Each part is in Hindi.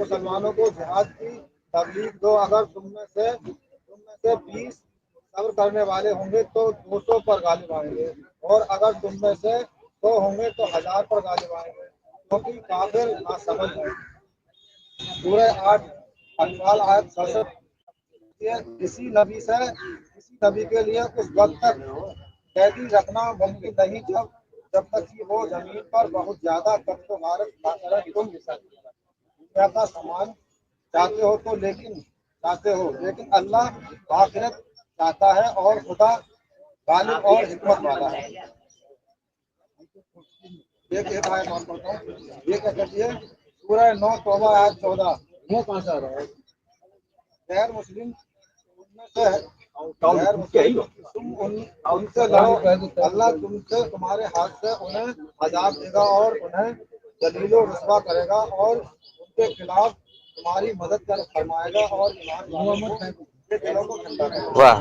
मुसलमानों को जिहाद की तबलीग दो। अगर तुम में से 20 सब्र करने वाले होंगे तो 200 पर गालिब आएंगे, और अगर तुम में से 100 होंगे तो 1000 पर गालिब आएंगे, क्योंकि काफिर नासमझ है। सूरह 8 अनफाल आयत 67। किसी नबी के लिए उस वक्त तक कैदी रखना मुमकिन नहीं जब तक कि वो जमीन पर बहुत ज्यादा कब्ज़ वारस ना करे। तुम दुनिया का सामान चाहते हो, लेकिन अल्लाह आखिरत चाहता है, और खुदा गालिब और हिकमत वाला है। एक आयत और पढ़ता हूँ। ये क्या कहती है? सूरह 9 तौबा आयत 14। मुंह कहाँ से आ रहा है? गैर मुस्लिम उनसे लड़ो, अल्लाह तुम्हारे हाथ से उन्हें अजाब देगा और उन्हें जलीलो रुस्वा करेगा, और उनके खिलाफ तुम्हारी मदद कर फरमाएगा, और के दिलों को ठंडा करेगा। वाह,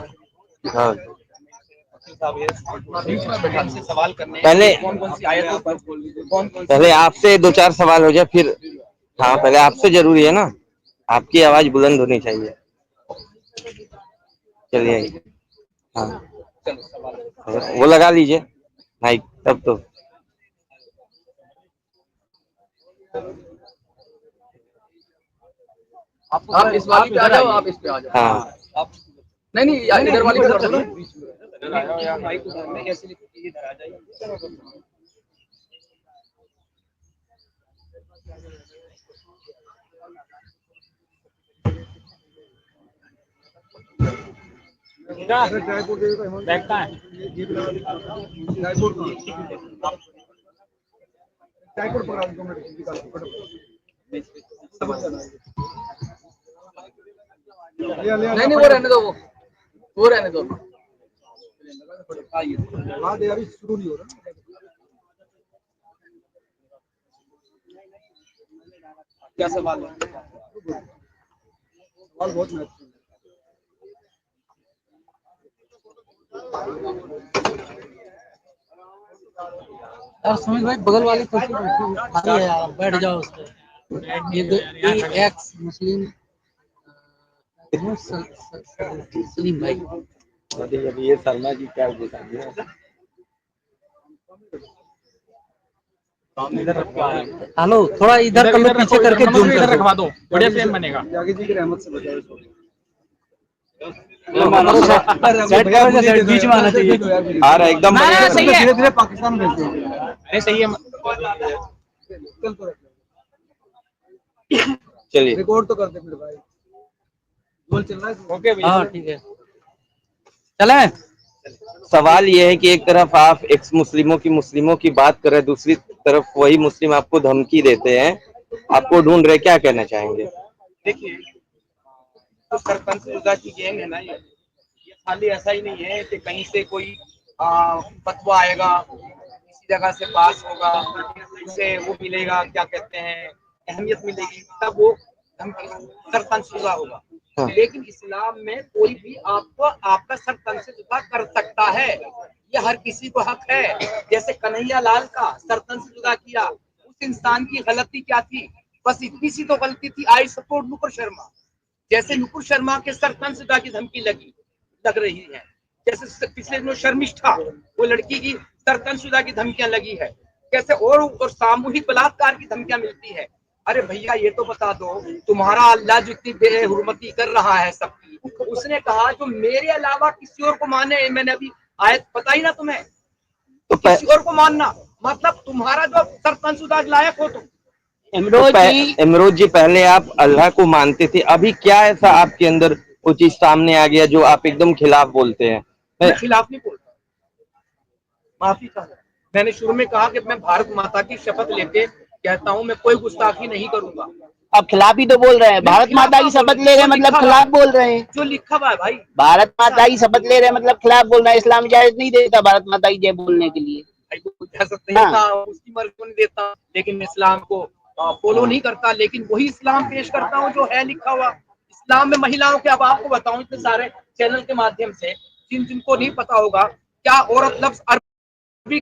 हाँ। सवाल करने पहले कौन सी आयतों पर पहले आपसे 2-4 सवाल हो जाए फिर। हाँ, पहले आपसे जरूरी है ना, आपकी आवाज बुलंद होनी चाहिए। चलिए, हाँ, वो लगा लीजिए माइक तब तो। आप इस वाली पे आ जाओ, आप इस पे आ जाओ। हाँ, आप नहीं इधर वाली पे कर दो। बैठता है नहीं वो रहने दो, वो रहने दो। अभी शुरू नहीं हो रहा। क्या सवाल है? और बहुत महत्वपूर्ण यार सुमित भाई, बगल वाली कुर्सी खाली है यार, बैठ जाओ उस पर। एक्स मुस्लिम सलीम भाई। अभी ये शर्मा जी क्या बताएंगे? हेलो, थोड़ा इधर कर लो, पीछे करके जूम कर रखवा दो, बढ़िया फ्रेम बनेगा। जागी जी की रहमत से बचाओ इसको। सेट करो, सेट बीच में आना चाहिए। आ रहा एकदम सही है। धीरे-धीरे पाकिस्तान भेजते हैं। अरे सही है। चलिए, रिकॉर्ड तो कर दे फिर भाई। बोल चल रहा है। ओके भैया। हाँ ठीक है, चले। सवाल ये है कि एक तरफ आप एक्स मुस्लिमों की बात कर रहे हैं, दूसरी तरफ वही मुस्लिम आपको धमकी देते हैं, आपको ढूंढ रहे, क्या कहना चाहेंगे? देखिए, तो सरपंच जुदा की गैंग है ना, ये खाली ऐसा ही नहीं है कि कहीं से कोई फतवा आएगा, किसी जगह से पास होगा, उसे वो मिलेगा, क्या कहते हैं, अहमियत मिलेगी, तब वो सरपंच जुदा होगा। हाँ। लेकिन इस्लाम में कोई भी आपको आपका सरपंच जुदा कर सकता है, ये हर किसी को हक है। जैसे कन्हैया लाल का सरपंच जुदा किया, उस इंसान की गलती क्या थी? बस इतनी सी तो गलती थी, आई सपोर्ट नुपुर शर्मा। जैसे नुपुर शर्मा के सरपंचता की धमकी लग रही है, जैसे पिछले दिनों शर्मिष्ठा वो लड़की की सरपंचता की धमकियां लगी है, कैसे और सामूहिक बलात्कार की धमकियां मिलती है। अरे भैया, ये तो बता दो, तुम्हारा अल्लाह जो इतनी बेहुरमती कर रहा है सबकी, उसने कहा जो मेरे अलावा किसी और को माने, मैंने अभी आयत बताई ना तुम्हें, तो किसी और को मानना मतलब तुम्हारा जो सरपंचता लायक हो तुम। इमरोज जी, पहले आप अल्लाह को मानते थे, अभी क्या ऐसा आपके अंदर वो चीज सामने आ गया जो आप एकदम खिलाफ बोलते हैं? मैं खिलाफ नहीं बोलता, माफी चाहता। मैंने शुरू में कहा कि मैं भारत माता की शपथ लेके कहता हूँ, मैं कोई गुस्ताखी नहीं करूंगा। अब खिलाफ ही तो बोल रहे हैं। भारत माता की शपथ ले रहे हैं मतलब खिलाफ बोल रहे हैं। जो लिखा हुआ है भाई, भारत माता की शपथ ले रहे हैं मतलब खिलाफ बोल रहे हैं। इस्लाम इजाजत नहीं देता भारत माता की जय बोलने के लिए। इजाजत नहीं था, उसकी मर्जी को नहीं देता, लेकिन इस्लाम को फॉलो नहीं करता। लेकिन वही इस्लाम पेश करता हूँ जो है लिखा हुआ इस्लाम में। महिलाओं के, अब आपको बताऊं इतने सारे चैनल के माध्यम से, जिनको नहीं पता होगा, क्या औरत लफ्ज अरबी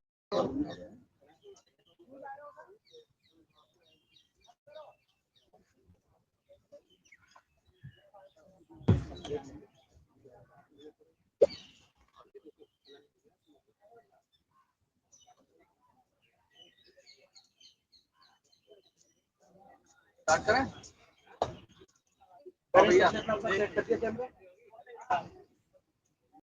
स्टार्ट करें?